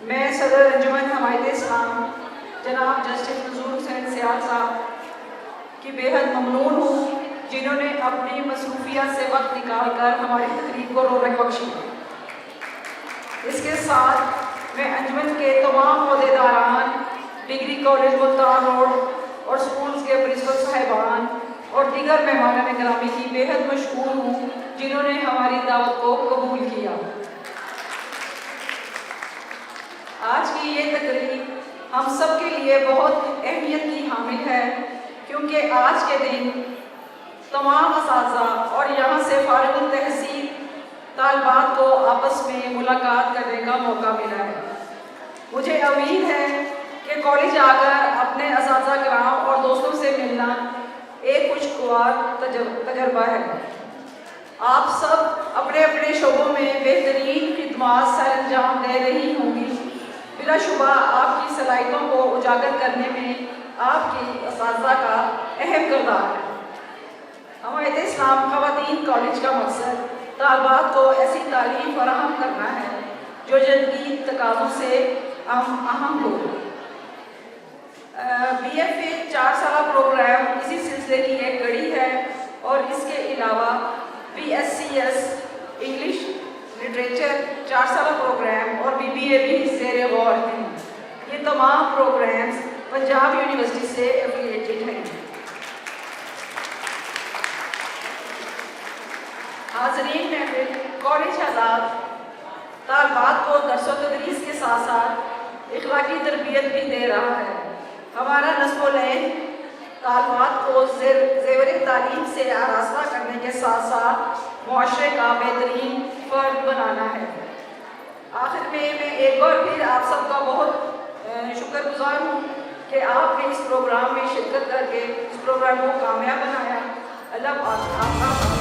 میں صدر انجمن حمایت اسلام جناب جسٹس نذور حسین سیال صاحب کی بے حد ممنون ہوں، جنہوں نے اپنی مصروفیات سے وقت نکال کر ہماری تقریب کو رونق بخشی۔ اس کے ساتھ میں انجمن کے تمام عہدیداران، ڈگری کالج ملتان روڈ اور سکولز کے پرنسپل صاحبان اور دیگر مہمانان گرامی کی بے حد مشکور ہوں، جنہوں نے ہماری دعوت کو قبول کیا۔ آج کی یہ تقریب ہم سب کے لیے بہت اہمیت کی حامل ہے، کیونکہ آج کے دن تمام اساتذہ اور یہاں سے فارغ التحصیل طالبات کو آپس میں ملاقات کرنے کا موقع ملا ہے۔ مجھے امید ہے کہ کالج آ کر اپنے اساتذہ کرام اور دوستوں سے ملنا ایک خوشگوار تجربہ ہے۔ آپ سب اپنے اپنے شعبوں میں بہترین خدمات سر انجام دے رہی ہوں گی۔ بلا شبہ آپ کی صلاحیتوں کو اجاگر کرنے میں آپ کی اساتذہ کا اہم کردار ہے۔ حمایت اسلام خواتین کالج کا مقصد طالبات کو ایسی تعلیم فراہم کرنا ہے جو جدید تقاضوں سے اہم ہو۔ بی ایف اے 4 سالہ پروگرام اسی سلسلے کی ایک کڑی ہے، اور اس کے علاوہ B S C S English literature 4 سالہ پروگرام اور بی بی اے بھی زیر غور ہیں۔ یہ تمام پروگرامز پنجاب یونیورسٹی سے ایفیلیٹڈ ہیں۔ حاضرین محفل، کالج آزاد طالبات کو درس و تدریس کے ساتھ ساتھ اخلاقی تربیت بھی دے رہا ہے۔ ہمارا نصب العین طالبات کو زیور تعلیم سے آراستہ کرنے کے ساتھ ساتھ معاشرے کا بہترین فرد بنانا ہے۔ آخر میں ایک بار پھر آپ سب کا بہت شکر گزار ہوں کہ آپ نے اس پروگرام میں شرکت کر کے اس پروگرام کو کامیاب بنایا۔ اللہ آپ کا